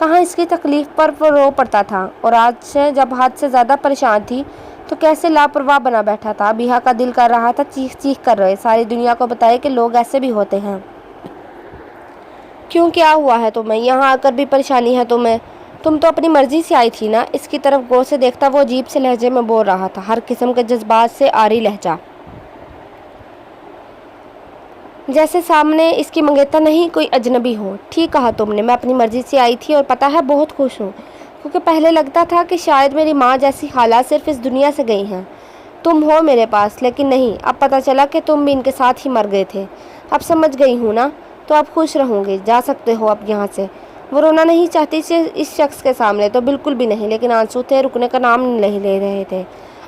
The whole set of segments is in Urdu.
کہاں اس کی تکلیف پر وہ رو پڑتا تھا، اور آج سے جب حد سے زیادہ پریشان تھی تو کیسے لاپرواہ بنا بیٹھا تھا۔ ابیحا کا دل کر رہا تھا چیخ چیخ کر روئے، ساری دنیا کو بتائے کہ لوگ ایسے بھی ہوتے ہیں۔ کیوں، کیا ہوا ہے تمہیں؟ یہاں آ کر بھی پریشانی ہے تمہیں؟ تم تو اپنی مرضی سے آئی تھی نا۔ اس کی طرف غور سے دیکھتا وہ عجیب سے لہجے میں بول رہا تھا، ہر قسم کے جذبات سے عاری لہجہ، جیسے سامنے اس کی منگیتر نہیں کوئی اجنبی ہو۔ ٹھیک کہا تم نے، میں اپنی مرضی سے آئی تھی، اور پتہ ہے بہت خوش ہوں، کیونکہ پہلے لگتا تھا کہ شاید میری ماں جیسی خالہ صرف اس دنیا سے گئی ہیں، تم ہو میرے پاس، لیکن نہیں، اب پتہ چلا کہ تم بھی ان کے ساتھ ہی مر گئے تھے۔ اب سمجھ گئی ہوں نا، تو اب خوش رہوں گی، جا سکتے ہو اب یہاں سے۔ وہ رونا نہیں چاہتی تھی اس شخص کے سامنے، تو بالکل بھی نہیں، لیکن آنسو تھے، رکنے کا نام نہیں لے رہے تھے۔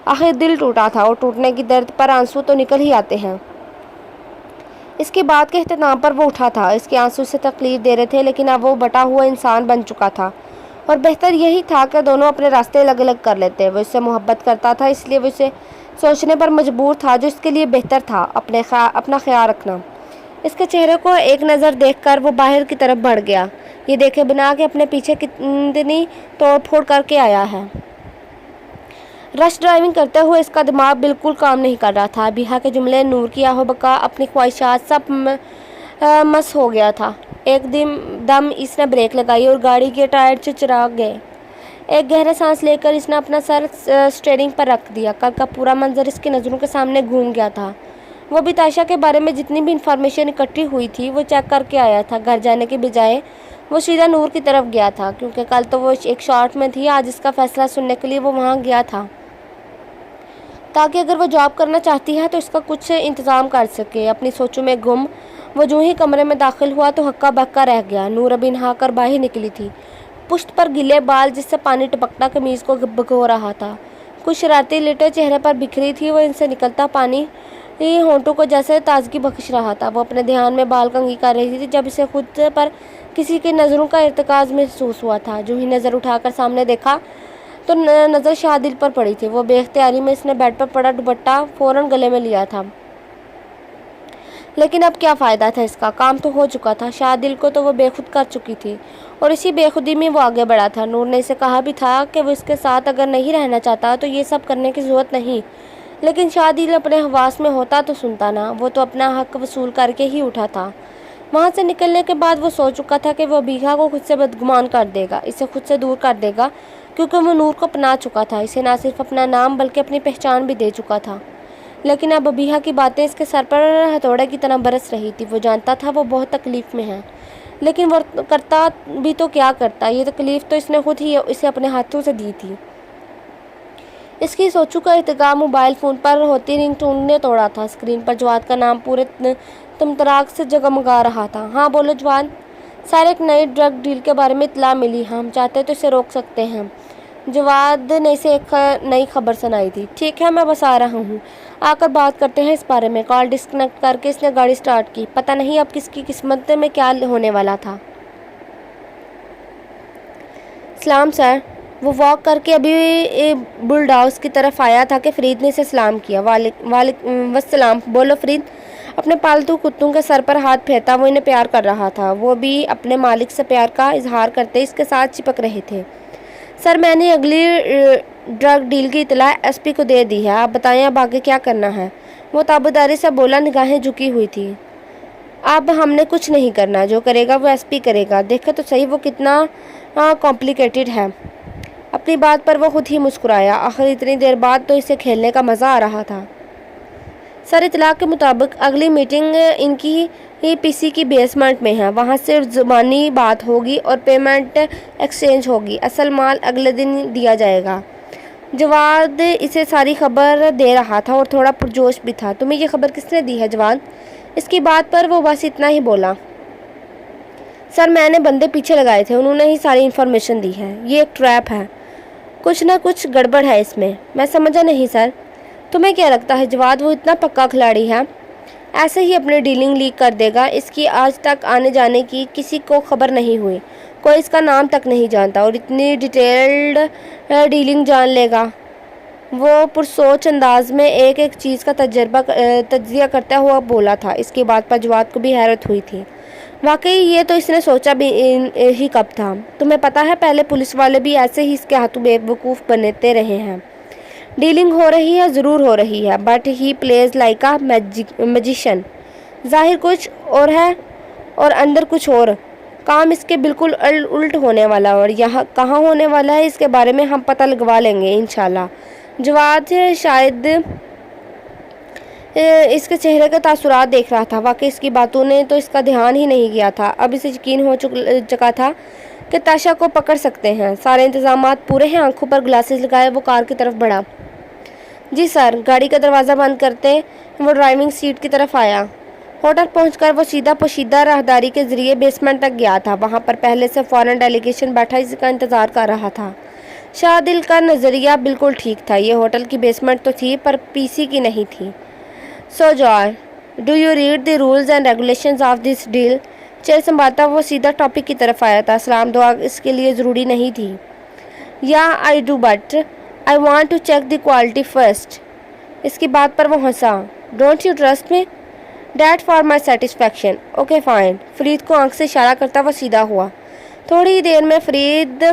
آخر دل ٹوٹا تھا، اور ٹوٹنے کی درد پر آنسو تو نکل ہی آتے ہیں۔ اس کی بات کے اختتام پر وہ اٹھا تھا، اس کے آنسو سے تکلیف دے رہے تھے، لیکن اب وہ بٹا ہوا انسان بن چکا تھا، اور بہتر یہی تھا کہ دونوں اپنے راستے الگ الگ کر لیتے۔ وہ اس سے محبت کرتا تھا، اس لیے وہ اسے سوچنے پر مجبور تھا جو اس کے لیے بہتر تھا، اپنا خیال رکھنا۔ اس کے چہرے کو ایک نظر دیکھ کر وہ باہر کی طرف بڑھ گیا، یہ دیکھے بنا کہ اپنے پیچھے کتنی توڑ پھوڑ کر کے آیا ہے۔ رش ڈرائیونگ کرتے ہوئے اس کا دماغ بالکل کام نہیں کر رہا تھا۔ ابیحا کے جملے، نور کی آہو بکا، اپنی خواہشات، سب مس ہو گیا تھا۔ ایک دم اس نے بریک لگائی اور گاڑی کے ٹائر چرچرا گئے۔ ایک گہرا سانس لے کر اس نے اپنا سر اسٹیئرنگ پر رکھ دیا۔ کل کا پورا منظر اس کی نظروں کے سامنے گھوم گیا تھا۔ وہ بھی تائشہ کے بارے میں جتنی بھی انفارمیشن اکٹھی ہوئی تھی وہ چیک کر کے آیا تھا۔ گھر جانے کے بجائے وہ سیدھا نور کی طرف گیا تھا، کیونکہ کل تو وہ ایک شارٹ میں تھی، آج اس کا فیصلہ سننے کے لیے وہ وہاں گیا تھا، تاکہ اگر وہ جاب کرنا چاہتی ہے تو اس کا کچھ انتظام کر سکے۔ اپنی سوچوں میں گم وہ جو ہی کمرے میں داخل ہوا تو ہکا بکا رہ گیا۔ نور ابھی نہا کر باہر نکلی تھی، پشت پر گیلے بال جس سے پانی ٹپکتا قمیض کو بھگو رہا تھا، کچھ شرارتی لٹیں چہرے پر بکھری تھی، وہ ان سے نکلتا پانی ہونٹوں کو جیسے تازگی بخش رہا تھا۔ وہ اپنے دھیان میں بال کنگھی کر رہی تھی جب اسے خود پر کسی کی نظروں کا ارتکاز محسوس ہوا تھا۔ جو ہی نظر اٹھا کر سامنے دیکھا تو نظر شاہدل پر پڑی تھی۔ وہ بے اختیاری میں اس نے بیڈ پر پڑا دوپٹہ فوراً گلے میں لیا تھا، لیکن اب کیا فائدہ تھا، اس کا کام تو ہو چکا تھا۔ شاہدل کو تو وہ بے خود کر چکی تھی، اور اسی بے خودی میں وہ آگے بڑھا تھا۔ نور نے اسے کہا بھی تھا کہ وہ اس کے ساتھ اگر نہیں رہنا چاہتا تو یہ سب کرنے کی ضرورت نہیں، لیکن شاہدل اپنے حواس میں ہوتا تو سنتا نا، وہ تو اپنا حق وصول کر کے ہی اٹھا تھا۔ وہاں سے نکلنے کے بعد وہ سوچ چکا تھا کہ وہ ابیحا کو خود سے بدگمان کر دے گا، اسے خود سے دور کر دے گا، کیونکہ وہ نور کو اپنا چکا تھا، اسے نہ صرف اپنا نام بلکہ اپنی پہچان بھی دے چکا تھا۔ لیکن اب ابیحا کی باتیں اس کے سر پر ہتھوڑے کی طرح برس رہی تھی۔ وہ جانتا تھا وہ بہت تکلیف میں ہے، لیکن وہ کرتا بھی تو کیا کرتا، یہ تکلیف تو اس نے خود ہی اسے اپنے ہاتھوں سے دی تھی۔ اس کی سوچوں کا ارتکاب موبائل فون پر ہوتی رنگ ٹون نے توڑا تھا۔ اسکرین پر جواد کا نام پورے تمطراق سے جگمگا رہا تھا۔ ہاں بولو جواد۔ سر، ایک نئی ڈرگ ڈیل کے بارے میں اطلاع ملی، ہم چاہتے تو اسے روک سکتے ہیں۔ جواد نے اسے ایک نئی خبر سنائی تھی۔ ٹھیک ہے، میں بس آ رہا ہوں، آ کر بات کرتے ہیں اس بارے میں۔ کال ڈسکنیکٹ کر کے اس نے گاڑی سٹارٹ کی۔ پتہ نہیں اب کس کی قسمت میں کیا ہونے والا تھا۔ سلام سر۔ وہ واک کر کے ابھی بلڈ ہاؤس کی طرف آیا تھا کہ فرید نے اسے سلام کیا۔ وعلیکم السلام۔ بولو فرید۔ اپنے پالتو کتوں کے سر پر ہاتھ پھیرتا وہ انہیں پیار کر رہا تھا۔ وہ بھی اپنے مالک سے پیار کا اظہار کرتے اس کے ساتھ چپک رہے تھے۔ سر، میں نے اگلی ڈرگ ڈیل کی اطلاع ایس پی کو دے دی ہے، آپ بتائیں اب آگے کیا کرنا ہے؟ وہ تابعداری سے بولا، نگاہیں جھکی ہوئی تھی۔ اب ہم نے کچھ نہیں کرنا، جو کرے گا وہ ایس پی کرے گا، دیکھے تو صحیح وہ کتنا کمپلیکیٹڈ ہے۔ اپنی بات پر وہ خود ہی مسکرایا، آخر اتنی دیر بعد تو اسے کھیلنے کا مزہ آ رہا تھا۔ سر، اطلاع کے مطابق اگلی میٹنگ ان کی پی سی کی بیسمنٹ میں ہے، وہاں صرف زبانی بات ہوگی اور پیمنٹ ایکسچینج ہوگی، اصل مال اگلے دن دیا جائے گا۔ جواد اسے ساری خبر دے رہا تھا اور تھوڑا پرجوش بھی تھا۔ تمہیں یہ خبر کس نے دی ہے جواد؟ اس کی بات پر وہ بس اتنا ہی بولا، سر میں نے بندے پیچھے لگائے تھے، انہوں نے ہی ساری انفارمیشن دی ہے، یہ ایک ٹریپ ہے، کچھ نہ کچھ گڑبڑ ہے اس میں۔ میں سمجھا نہیں سر۔ تمہیں کیا لگتا ہے جواد وہ اتنا پکا کھلاڑی ہے؟ ایسے ہی اپنی ڈیلنگ لیک کر دے گا، اس کی آج تک آنے جانے کی کسی کو خبر نہیں ہوئی، کوئی اس کا نام تک نہیں جانتا، اور اتنی ڈیٹیلڈ ڈیلنگ جان لے گا۔ وہ پرسوچ انداز میں ایک ایک چیز کا تجزیہ کرتا ہوا بولا تھا۔ اس کی بات پر جواد کو بھی حیرت ہوئی تھی۔ واقعی یہ تو اس نے سوچا بھی ہی کب تھا۔ تمہیں پتا ہے پہلے پولیس والے بھی ایسے ہی اس کے ہاتھوں بے وقوف بنتے رہے ہیں۔ ڈیلنگ ہو رہی ہے، ضرور ہو رہی ہے، but he please like a magician. ظاہر کچھ اور ہے اور اندر کچھ اور۔ کام اس کے بالکل الٹ ہونے والا، اور یہاں کہاں ہونے والا ہے اس کے بارے میں ہم پتہ لگوا لیں گے انشاءاللہ۔ جواد شاید اس کے چہرے کے تاثرات دیکھ رہا تھا۔ واقعی اس کی باتوں نے تو اس کا دھیان ہی نہیں کیا تھا۔ اب اسے یقین ہو چکا تھا کہ تاشا کو پکڑ سکتے ہیں۔ سارے انتظامات پورے ہیں۔ آنکھوں پر گلاسز لگائے وہ کار کی طرف بڑھا۔ جی سر۔ گاڑی کا دروازہ بند کرتے وہ ڈرائیونگ سیٹ کی طرف آیا۔ ہوٹل پہنچ کر وہ سیدھا پوشیدہ راہداری کے ذریعے بیسمنٹ تک گیا تھا۔ وہاں پر پہلے سے فورن ڈیلیگیشن بیٹھا اس کا انتظار کر رہا تھا۔ شادل کا نظریہ بالکل ٹھیک تھا۔ یہ ہوٹل کی بیسمنٹ تو تھی پر پی سی کی نہیں تھی۔ So George, do you read the rules and regulations of this deal? Chair سنبھالتا وہ سیدھا ٹاپک کی طرف آیا تھا۔ سلام دعا اس کے لیے ضروری نہیں تھی۔ Yeah, I do, but I want to check the quality first. اس کی بات پر وہ ہنسا۔ Don't you trust me? That for my satisfaction. Okay, fine. Farid کو آنکھ سے اشارہ کرتا وہ سیدھا ہوا۔ تھوڑی دیر میں فرید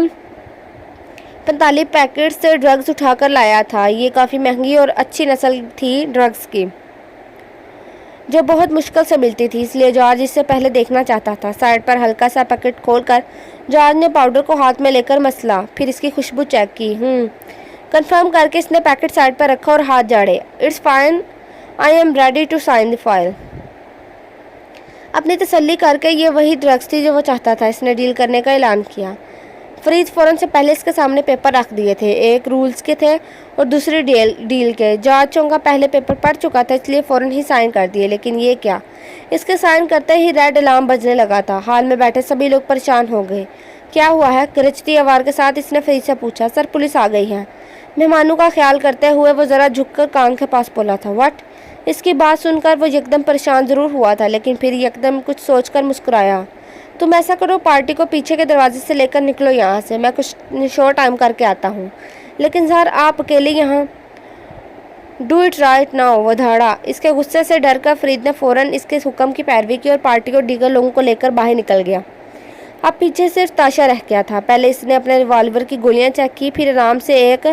45 پیکٹ سے ڈرگز اٹھا کر لایا تھا۔ یہ کافی مہنگی اور اچھی نسل تھی ڈرگز کی، جو بہت مشکل سے ملتی تھی، اس لیے جارج اس سے پہلے دیکھنا چاہتا تھا۔ سائڈ پر ہلکا سا پیکٹ کھول کر جارج نے پاؤڈر کو ہاتھ میں لے کر مسلا، پھر اس کی خوشبو چیک کی۔ کنفرم کر کے اس نے پیکٹ سائڈ پر رکھا اور ہاتھ جاڑے۔ It's fine, I am ready to sign the file. اپنی تسلی کر کے یہ وہی ڈرگز تھی جو وہ چاہتا تھا۔ اس نے ڈیل کرنے کا اعلان کیا۔ فرید فوراً سے پہلے اس کے سامنے پیپر رکھ دیے تھے، ایک رولز کے تھے اور دوسری ڈیل کے۔ جارج چونکا پہلے پیپر پڑھ چکا تھا، اس لیے فوراً ہی سائن کر دیے، لیکن یہ کیا! اس کے سائن کرتے ہی ریڈ الارم بجنے لگا تھا۔ ہال میں بیٹھے سبھی لوگ پریشان ہو گئے۔ کیا ہوا ہے؟ گرجتی آواز کے ساتھ اس نے فرید سے پوچھا۔ سر، پولیس آ گئی ہے۔ مہمانوں کا خیال کرتے ہوئے وہ ذرا جھک کر کان کے پاس بولا تھا۔ واٹ؟ اس کی بات سن کر وہ یکدم پریشان ضرور ہوا تھا، لیکن پھر یکدم کچھ سوچ کر مسکرایا۔ تم ایسا کرو، پارٹی کو پیچھے کے دروازے سے لے کر نکلو یہاں سے، میں کچھ شو ٹائم کر کے آتا ہوں۔ لیکن سر، آپ اکیلے یہاں؟ ڈو اٹ رائٹ ناؤ، وہ دھاڑا۔ اس کے غصے سے ڈر کر فرید نے فوراً اس کے حکم کی پیروی کی اور پارٹی اور دیگر لوگوں کو لے کر باہر نکل گیا۔ اب پیچھے صرف تاشا رہ گیا تھا۔ پہلے اس نے اپنے ریوالور کی گولیاں چیک کی، پھر آرام سے ایک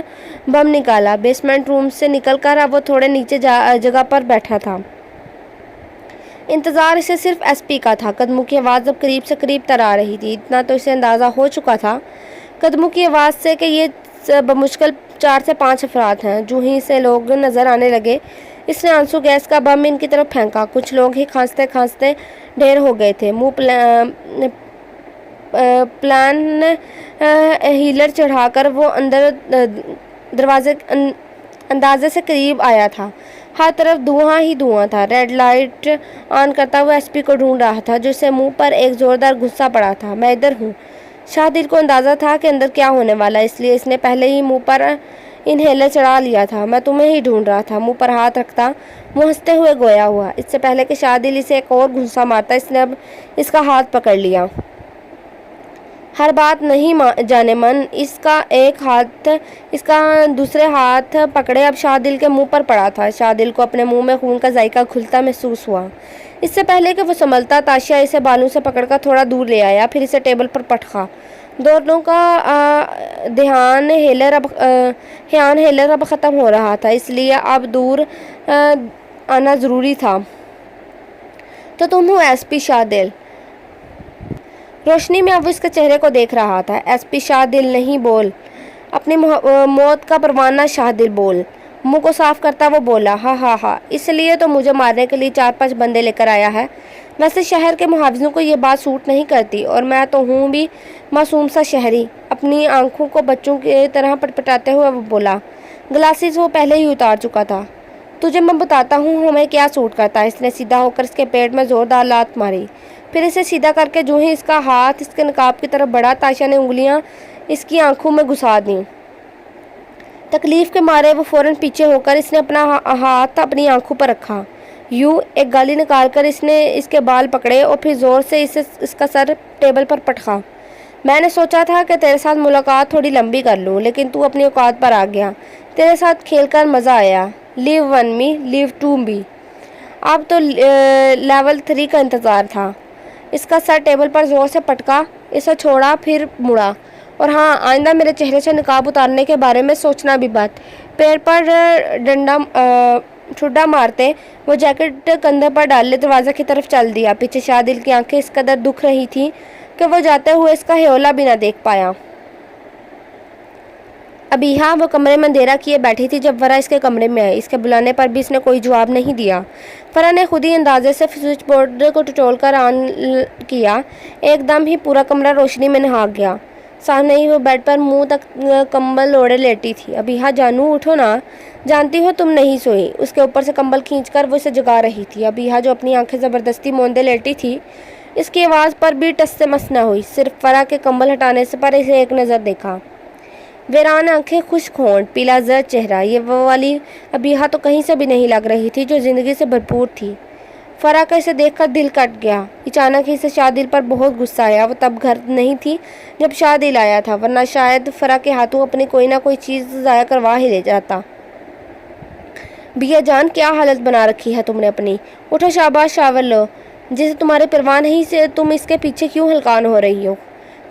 بم نکالا۔ بیسمنٹ روم سے نکل کر اب وہ تھوڑے نیچے جگہ پر بیٹھا تھا۔ انتظار اسے صرف ایس پی کا تھا۔ قدموں کی آواز اب قریب سے قریب تر آ رہی تھی۔ اتنا تو اسے اندازہ ہو چکا تھا قدموں کی آواز سے کہ یہ بمشکل 4 سے 5 افراد ہیں۔ جو ہی سے لوگ نظر آنے لگے، اس نے آنسو گیس کا بم ان کی طرف پھینکا۔ کچھ لوگ ہی کھانستے کھانستے ڈھیر ہو گئے تھے۔ منہ پلان ہیلر چڑھا کر وہ اندر دروازے اندازے سے قریب آیا تھا۔ ہر طرف دھواں ہی دھواں تھا۔ ریڈ لائٹ آن کرتا ہوا ایس پی کو ڈھونڈ رہا تھا، جو اسے منہ پر ایک زوردار غصہ پڑا تھا۔ میں ادھر ہوں۔ شاہدل کو اندازہ تھا کہ اندر کیا ہونے والا، اس لیے اس نے پہلے ہی منہ پر انہیلر چڑھا لیا تھا۔ میں تمہیں ہی ڈھونڈ رہا تھا۔ منہ پر ہاتھ رکھتا وہ ہنستے ہوئے گویا ہوا۔ اس سے پہلے کہ شاہدل اسے ایک اور گھونسا مارتا، اس نے اب اس کا ہاتھ پکڑ لیا۔ ہر بات نہیں جانے من، اس کا ایک ہاتھ اس کا دوسرے ہاتھ پکڑے اب شاہدل کے منہ پر پڑا تھا۔ شاہدل کو اپنے منہ میں خون کا ذائقہ گھلتا محسوس ہوا۔ اس سے پہلے کہ وہ سنبھلتا، تاشا اسے بالوں سے پکڑ کر تھوڑا دور لے آیا، پھر اسے ٹیبل پر پٹکا۔ دونوں کا دھیان ہیلر اب ختم ہو رہا تھا، اس لیے اب دور آنا ضروری تھا۔ تو تم ہو ایس پی شاہدل؟ روشنی میں اب اس کے چہرے کو دیکھ رہا تھا۔ ایس پی شاہدل نہیں، بول اپنی موت کا پروانہ شاہدل، بول۔ منہ کو صاف کرتا وہ بولا، ہاں، اس لیے تو مجھے مارنے کے لیے 4-5 بندے لے کر آیا ہے۔ ویسے شہر کے محافظوں کو یہ بات سوٹ نہیں کرتی، اور میں تو ہوں بھی معصوم سا شہری۔ اپنی آنکھوں کو بچوں کی طرح پٹپٹاتے ہوئے وہ بولا۔ گلاسز وہ پہلے ہی اتار چکا تھا۔ تجھے میں بتاتا ہوں ہمیں کیا سوٹ کرتا ہے۔ اس نے سیدھا ہو کر اس کے پیٹ میں زوردار لات ماری، پھر اسے سیدھا کر کے جو ہی اس کا ہاتھ اس کے نقاب کی طرف بڑھا، تاشا نے انگلیاں اس کی آنکھوں میں گھسا دیں۔ تکلیف کے مارے وہ فوراً پیچھے ہو کر اس نے اپنا ہاتھ اپنی آنکھوں پر رکھا۔ ایک گالی نکال کر اس نے اس کے بال پکڑے اور پھر زور سے اس کا سر ٹیبل پر پٹکا۔ میں نے سوچا تھا کہ تیرے ساتھ ملاقات تھوڑی لمبی کر لوں، لیکن تو اپنی اوقات پر آ گیا۔ تیرے ساتھ کھیل کر مزہ آیا۔ لیو 1 می، لیو 2 بی۔ اب تو لیول 3 کا انتظار تھا۔ اس کا سر ٹیبل پر زور سے پٹکا، اسے چھوڑا، پھر مڑا۔ اور ہاں، آئندہ میرے چہرے سے نقاب اتارنے کے بارے میں سوچنا بھی بات۔ پیر پر ٹھڈا مارتے وہ جیکٹ کندھے پر ڈال لے دروازے کی طرف چل دیا۔ پیچھے شادل کی آنکھیں اس قدر دکھ رہی تھیں کہ وہ جاتے ہوئے اس کا ہیولا بھی نہ دیکھ پایا۔ ابیحا وہ کمرے میں اندھیرا کیے بیٹھی تھی جب فرح اس کے کمرے میں آئی۔ اس کے بلانے پر بھی اس نے کوئی جواب نہیں دیا۔ فرح نے خود ہی اندازے سے سوئچ بورڈ کو ٹٹول کر آن کیا۔ ایک دم ہی پورا کمرہ روشنی میں نہا گیا۔ سامنے ہی وہ بیڈ پر منہ تک کمبل اوڑھے لیٹی تھی۔ ابیحا جانو اٹھو نا، جانتی ہو تم نہیں سوئی۔ اس کے اوپر سے کمبل کھینچ کر وہ اسے جگا رہی تھی۔ ابیحا جو اپنی آنکھیں زبردستی موندے لیٹی تھی، اس کی آواز پر بھی ٹس سے مس نہ ہوئی، صرف فرح کے کمبل ہٹانے سے پر اسے ایک نظر دیکھا۔ ویران آنکھیں، خشک ہونٹ، پیلا زرد چہرہ، یہ وہ والی ابیحا تو کہیں سے بھی نہیں لگ رہی تھی جو زندگی سے بھرپور تھی۔ فرح کا اسے دیکھ کر دل کٹ گیا۔ اچانک ہی اسے شادل پر بہت غصہ آیا۔ وہ تب گھر نہیں تھی جب شادل آیا تھا، ورنہ شاید فرح کے ہاتھوں اپنی کوئی نہ کوئی چیز ضائع کروا ہی لے جاتا۔ بھیا جان، کیا حالت بنا رکھی ہے تم نے اپنی؟ اٹھو، شاباش، شاور لو۔ جسے تمہاری پرواہ نہیں سے تم اس کے پیچھے کیوں ہلکان ہو رہی ہو؟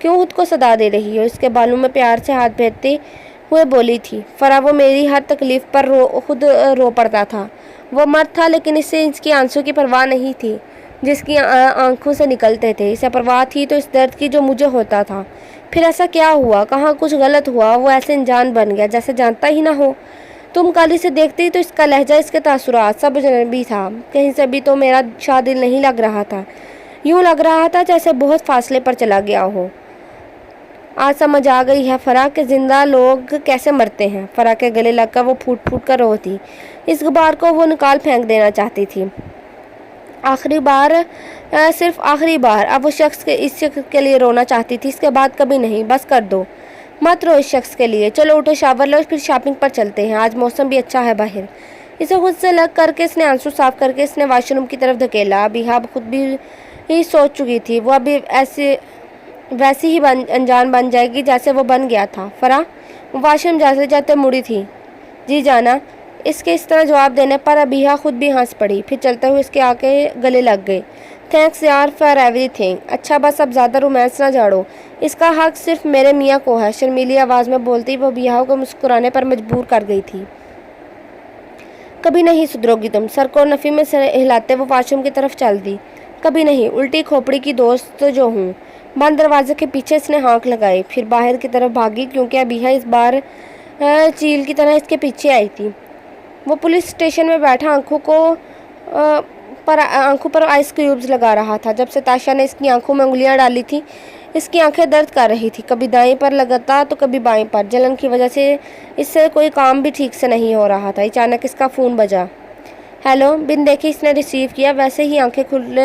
کیوں خود کو صدا دے رہی ہو؟ اس کے بالوں میں پیار سے ہاتھ پھیرتے ہوئے بولی تھی فرح۔ وہ میری ہر تکلیف پر خود رو پڑتا تھا۔ وہ مرد تھا لیکن اسے اس کی آنسوں کی پرواہ نہیں تھی جس کی آنکھوں سے نکلتے تھے۔ اسے پرواہ تھی تو اس درد کی جو مجھے ہوتا تھا۔ پھر ایسا کیا ہوا؟ کہاں کچھ غلط ہوا؟ وہ ایسے انجان بن گیا جیسے جانتا ہی نہ ہو۔ تم کل اسے دیکھتی تو اس کا لہجہ، اس کے تاثرات سب اجنبی تھا۔ کہیں سے بھی تو میرا شادل نہیں لگ رہا تھا۔ یوں لگ رہا تھا جیسے بہت فاصلے پر چلا گیا ہو۔ آج سمجھ آ گئی ہے فرح کہ زندہ لوگ کیسے مرتے ہیں۔ فرح کے گلے لگ کر وہ پھوٹ پھوٹ کر روتی۔ اس غبار کو وہ نکال پھینک دینا چاہتی تھی۔ آخری بار، صرف آخری بار اب وہ اس شخص کے لیے رونا چاہتی تھی۔ اس کے بعد کبھی نہیں۔ بس کر دو، مت رو اس شخص کے لیے۔ چلو اٹھو، شاور لو، پھر شاپنگ پر چلتے ہیں۔ آج موسم بھی اچھا ہے باہر۔ اسے خود سے لگ کر کے اس نے آنسو صاف کر کے اس نے واش روم کی طرف دھکیلا۔ ابیحا خود بھی سوچ چکی تھی وہ ابھی ویسی ہی انجان بن جائے گی جیسے وہ بن گیا تھا۔ فرح واش روم جاتے جاتے مڑی تھی۔ جی جانا۔ اس کے اس طرح جواب دینے پر ابیحا خود بھی ہنس پڑی، پھر چلتے ہوئے اس کے آگے گلے لگ گئی۔ تھینکس یار فار ایوری تھنگ۔ اچھا بس اب زیادہ رومانس نہ جھاڑو، اس کا حق صرف میرے میاں کو ہے، شرمیلی آواز میں بولتی وہ ابیحا کو مسکرانے پر مجبور کر گئی تھی۔ کبھی نہیں سدھرو گی تم، سر کو نفی میں ہلاتے وہ واش روم کی طرف چل دی۔ کبھی نہیں، الٹی کھوپڑی کی دوست جو ہوں۔ بند دروازے کے پیچھے اس نے ہانک لگائی، پھر باہر کی طرف بھاگی کیونکہ ابیحا اس بار چیل کی طرح اس کے پیچھے آئی تھی۔ وہ پولیس اسٹیشن میں بیٹھا آنکھوں پر آئس کیوبز لگا رہا تھا جب سے تاشا نے اس کی آنکھوں میں انگلیاں ڈالی تھی۔ اس کی آنکھیں درد کر رہی تھی، کبھی دائیں پر لگاتا تو کبھی بائیں پر۔ جلن کی وجہ سے اس سے کوئی کام بھی ٹھیک سے نہیں ہو رہا تھا۔ اچانک اس کا فون بجا۔ ہیلو، بن دیکھے اس نے ریسیو کیا۔ ویسے ہی آنکھیں کھل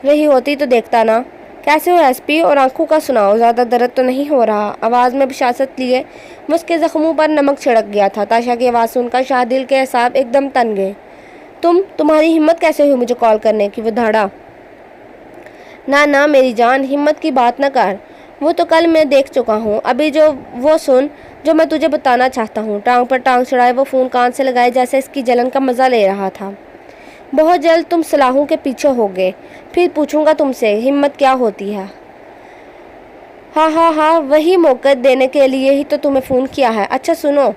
رہی ہوتی تو دیکھتا نا۔ کیسے ہو ایس پی؟ اور آنکھوں کا سناؤ، زیادہ درد تو نہیں ہو رہا؟ آواز میں بشاشت لیے وہ اس کے زخموں پر نمک چھڑک گیا تھا۔ تاشا کی آواز سن کر شاہدل کے اعصاب ایک دم تن گئے۔ تمہاری ہمت کیسے ہوئی مجھے کال کرنے کی؟ وہ دھاڑا۔ نہ میری جان، ہمت کی بات نہ کر، وہ تو کل میں دیکھ چکا ہوں۔ ابھی وہ سن جو میں تجھے بتانا چاہتا ہوں۔ ٹانگ پر ٹانگ چڑھائے وہ فون کان سے لگائے جیسے اس کی جلن کا مزہ لے رہا تھا۔ بہت جلد تم صلاحوں کے پیچھے ہوگے، پھر پوچھوں گا تم سے ہمت کیا ہوتی ہے۔ ہاں، وہی موقع دینے کے لیے ہی تو تمہیں فون کیا ہے۔ اچھا سنو،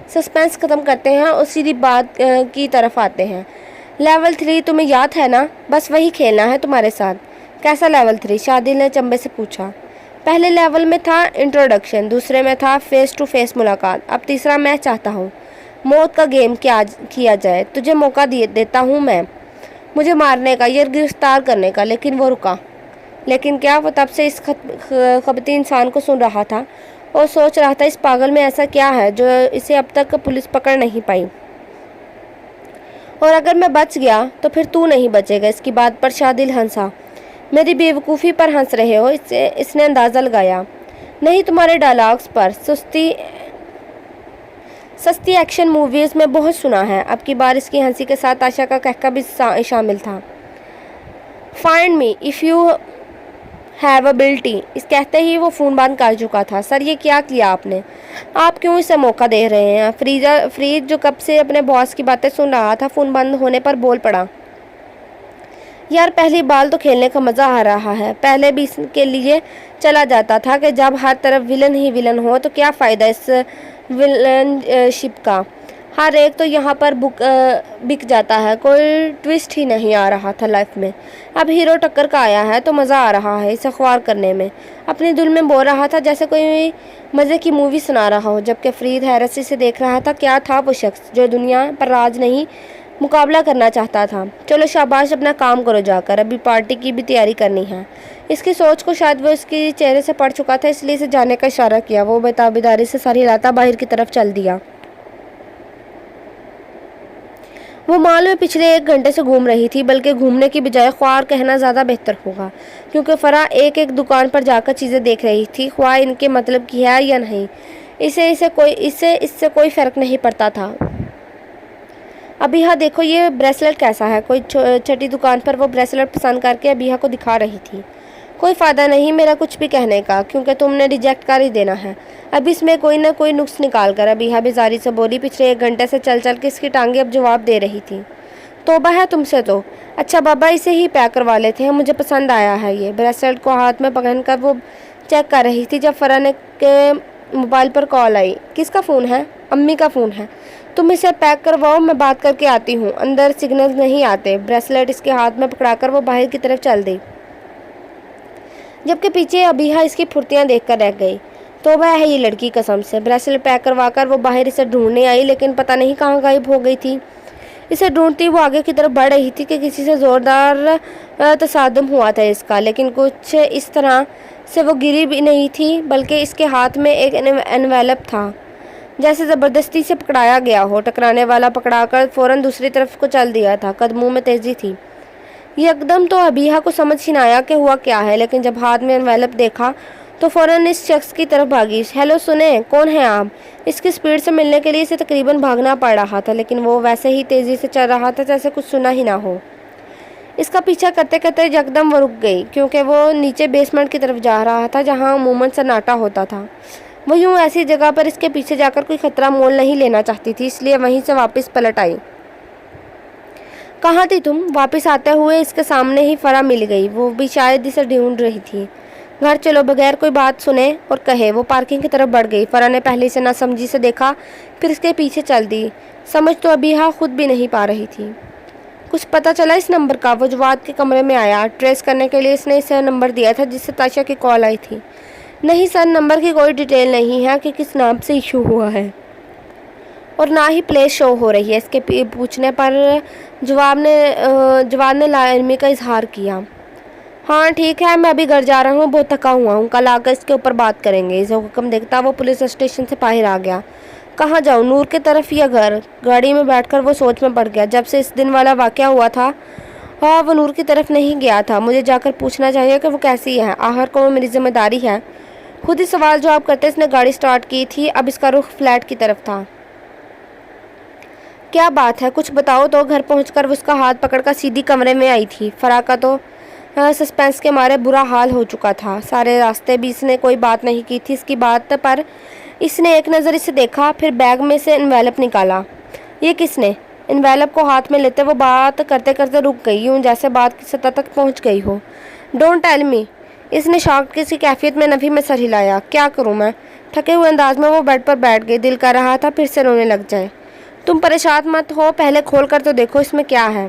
سسپینس ختم کرتے ہیں اور سیدھی بات کی طرف آتے ہیں۔ لیول 3 تمہیں یاد ہے نا؟ بس وہی کھیلنا ہے تمہارے ساتھ۔ کیسا لیول 3؟ شادل نے چمبے سے پوچھا۔ پہلے لیول میں تھا انٹروڈکشن، دوسرے میں تھا فیس ٹو فیس ملاقات، اب تیسرا میں چاہتا ہوں موت کا گیم کیا جائے۔ تجھے موقع دیتا ہوں میں، مجھے مارنے کا یا گرفتار کرنے کا۔ لیکن وہ رکا۔ لیکن کیا؟ وہ تب سے اس خبتی انسان کو سن رہا تھا اور سوچ رہا تھا اس پاگل میں ایسا کیا ہے جو اسے اب تک پولیس پکڑ نہیں پائی، اور اگر میں بچ گیا تو پھر تو نہیں بچے گا۔ اس کی بات پر شادل ہنسا۔ میری بے وقوفی پر ہنس رہے ہو؟ اس نے اندازہ لگایا۔ نہیں، تمہارے ڈائلاگز پر۔ سستی ایکشن موویز میں بہت سنا ہے۔ اب کی بار اس کی ہنسی کے ساتھ تاشا کا کہکہ بھی شامل تھا۔ Find me if you have ability. اس کہتے ہی وہ فون بند کر چکا تھا۔ سر، یہ کیا کیا آپ نے؟ آپ کیوں اسے موقع دے رہے ہیں؟ فرید جو کب سے اپنے باس کی باتیں سن رہا تھا، فون بند ہونے پر بول پڑا۔ یار پہلی بال تو کھیلنے کا مزہ آ رہا ہے. پہلے بھی اس کے لیے چلا جاتا تھا کہ جب ہر طرف ولن ہی ولن ہو تو کیا فائدہ اس ولن شپ کا. ہر ایک تو یہاں پر بک جاتا ہے. کوئی ٹویسٹ ہی نہیں آ رہا تھا لائف میں. اب ہیرو ٹکر کا آیا ہے تو مزہ آ رہا ہے اسے خوار کرنے میں. اپنے دل میں بول رہا تھا جیسے کوئی مزے کی مووی سنا رہا ہو. جبکہ فرید حیرت سے دیکھ رہا تھا. کیا تھا وہ شخص جو دنیا پر راج نہیں مقابلہ کرنا چاہتا تھا. چلو شاباش اپنا کام کرو جا کر. ابھی پارٹی کی بھی تیاری کرنی ہے. اس کی سوچ کو شاید وہ اس کے چہرے سے پڑ چکا تھا اس لیے اسے جانے کا اشارہ کیا. وہ بےتابیداری سے سر ہلاتا باہر کی طرف چل دیا. وہ مال میں پچھلے 1 گھنٹے سے گھوم رہی تھی بلکہ گھومنے کی بجائے خوار کہنا زیادہ بہتر ہوگا کیونکہ فرح ایک دکان پر جا کر چیزیں دیکھ رہی تھی خواہ ان کے مطلب کی ہے یا نہیں. اسے اس سے کوئی فرق نہیں پڑتا تھا. ابیہا دیکھو یہ بریسلٹ کیسا ہے. کوئی چھٹی دکان پر وہ بریسلٹ پسند کر کے ابیہا کو دکھا رہی تھی. کوئی فائدہ نہیں میرا کچھ بھی کہنے کا کیونکہ تم نے ریجیکٹ کر ہی دینا ہے. اب اس میں کوئی نہ کوئی نقص نکال کر ابیہا بیزاری سے بولی. پچھلے 1 گھنٹے سے چل چل کے اس کی ٹانگیں اب جواب دے رہی تھی. توبہ ہے تم سے تو. اچھا بابا اسے ہی پیک کروا لیتے ہیں. مجھے پسند آیا ہے یہ. بریسلٹ کو ہاتھ میں پکڑ کر وہ چیک کر رہی تھی جب فرح کے موبائل پر کال آئی. کس کا فون ہے؟ امی کا فون ہے. تم اسے پیک کرواؤ میں بات کر کے آتی ہوں. اندر سگنل نہیں آتے. بریسلٹ اس کے ہاتھ میں پکڑا کر وہ باہر کی طرف چل دی جبکہ پیچھے ابیہا اس کی پھرتیاں دیکھ کر رہ گئی. توبہ ہے یہ لڑکی قسم سے. بریسلٹ پیک کروا کر وہ باہر اسے ڈھونڈنے آئی لیکن پتہ نہیں کہاں غائب ہو گئی تھی. اسے ڈھونڈتی وہ آگے کی طرف بڑھ رہی تھی کہ کسی سے زوردار تصادم ہوا تھا اس کا. لیکن کچھ اس طرح سے وہ گری بھی نہیں تھی بلکہ اس کے ہاتھ میں ایک انویلپ تھا جیسے زبردستی سے پکڑایا گیا ہو. ٹکرانے والا پکڑا کر فوراً دوسری طرف کو چل دیا تھا. قدموں میں تیزی تھی. یکدم تو ابیہا کو سمجھ ہی نہ آیا کہ ہوا کیا ہے لیکن جب ہاتھ میں انویلپ دیکھا تو فوراً اس شخص کی طرف بھاگی. ہیلو سنیں کون ہیں آپ؟ اس کی سپیڈ سے ملنے کے لیے اسے تقریباً بھاگنا پڑ رہا تھا لیکن وہ ویسے ہی تیزی سے چل رہا تھا جیسے کچھ سنا ہی نہ ہو. اس کا پیچھا کرتے کرتے یکدم وہ رک گئی کیونکہ وہ نیچے بیسمنٹ کی طرف جا رہا تھا جہاں عموماً سناٹا ہوتا تھا. وہ یوں ایسی جگہ پر اس کے پیچھے جا کر کوئی خطرہ مول نہیں لینا چاہتی تھی اس لیے وہیں سے واپس پلٹ آئی. کہاں تھی تم؟ واپس آتے ہوئے اس کے سامنے ہی فرح مل گئی. وہ بھی شاید اسے ڈھونڈ رہی تھی. گھر چلو بغیر کوئی بات سنے اور کہے. وہ پارکنگ کی طرف بڑھ گئی. فرح نے پہلے سے نہ سمجھی سے دیکھا پھر اس کے پیچھے چل دی. سمجھ تو ابیہا خود بھی نہیں پا رہی تھی. کچھ پتہ چلا اس نمبر کا؟ وہ جواد کے کمرے میں آیا. ٹریس کرنے کے لیے اس نے اسے نمبر دیا تھا جس سے تاشا کی کال آئی تھی. نہیں سر نمبر کی کوئی ڈیٹیل نہیں ہے کہ کس نام سے ایشو ہوا ہے اور نہ ہی پلیس شو ہو رہی ہے. اس کے پوچھنے پر جواد نے لا علمی کا اظہار کیا. ہاں ٹھیک ہے میں ابھی گھر جا رہا ہوں. بہت تھکا ہوا ہوں. کل آ کر اس کے اوپر بات کریں گے. اسے حکم دیکھتا وہ پولیس اسٹیشن سے باہر آ گیا. کہاں جاؤں؟ نور کی طرف یا گھر؟ گاڑی میں بیٹھ کر وہ سوچ میں پڑ گیا. جب سے اس دن والا واقعہ ہوا تھا وہ نور کی طرف نہیں گیا تھا. مجھے جا کر پوچھنا چاہیے کہ وہ کیسی ہے. آخر کو وہ میری ذمہ داری ہے. خود ہی سوال جواب کرتے اس نے گاڑی سٹارٹ کی تھی. اب اس کا رخ فلیٹ کی طرف تھا. کیا بات ہے کچھ بتاؤ تو. گھر پہنچ کر وہ اس کا ہاتھ پکڑ کر سیدھی کمرے میں آئی تھی. فرح کا تو سسپینس کے مارے برا حال ہو چکا تھا. سارے راستے بھی اس نے کوئی بات نہیں کی تھی. اس کی بات پر اس نے ایک نظر اسے دیکھا پھر بیگ میں سے انویلپ نکالا. یہ کس نے؟ انویلپ کو ہاتھ میں لیتے وہ بات کرتے کرتے رک گئی یوں جیسے بات کی سطح تک پہنچ گئی ہو. Don't tell me. اس نے شاک کی کیفیت میں نفی میں سر ہلایا. کیا کروں میں؟ تھکے ہوئے انداز میں وہ بیڈ پر بیٹھ گئی. دل کر رہا تھا پھر سے رونے لگ جائے. تم پریشان مت ہو پہلے کھول کر تو دیکھو اس میں کیا ہے.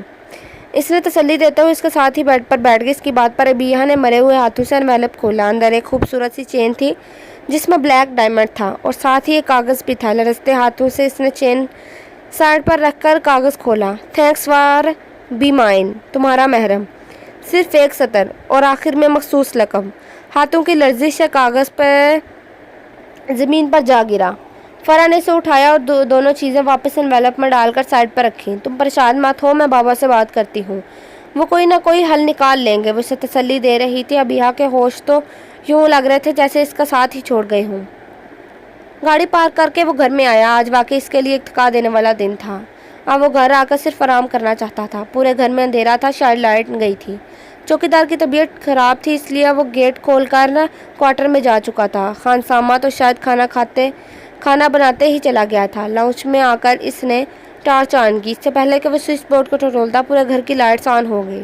اس نے تسلی دیتے ہوئے اس کے ساتھ ہی بیڈ پر بیٹھ گئی. اس کی بات پر ابیہا نے مرے ہوئے ہاتھوں سے انویلپ کھولا. اندر ایک خوبصورت سی چین تھی جس میں بلیک ڈائمنڈ تھا اور ساتھ ہی ایک کاغذ بھی تھا. لرزتے ہاتھوں سے اس نے چین سائڈ پر رکھ کر کاغذ کھولا. Thanks for be mine. تمہارا محرم. صرف ایک سطر اور آخر میں مخصوص لقب. ہاتھوں کی لرزش سے کاغذ پر زمین پر جا گرا. فرح نے اسے اٹھایا اور دونوں چیزیں واپس انویلپ میں ڈال کر سائڈ پر رکھیں. تم پریشان مت ہو میں بابا سے بات کرتی ہوں. وہ کوئی نہ کوئی حل نکال لیں گے. وہ اسے تسلی دے رہی تھی. ابیہا کے ہوش تو یوں لگ رہے تھے جیسے اس کا ساتھ ہی چھوڑ گئے ہوں. گاڑی پارک کر کے وہ گھر میں آیا. آج واقعی اس کے لیے ایک تھکا دینے والا دن تھا. اب وہ گھر آ کر صرف آرام کرنا چاہتا تھا. پورے گھر میں اندھیرا تھا. شاید لائٹ گئی تھی. چوکیدار کی طبیعت خراب تھی اس لیے وہ گیٹ کھول کر کوارٹر میں جا چکا تھا. خانسامہ تو شاید کھانا بناتے ہی چلا گیا تھا. لاؤنج میں آ کر اس نے ٹارچ آن کی. اس سے پہلے کہ وہ سوئچ بورڈ کو ٹٹولتا پورے گھر کی لائٹس آن ہو گئی.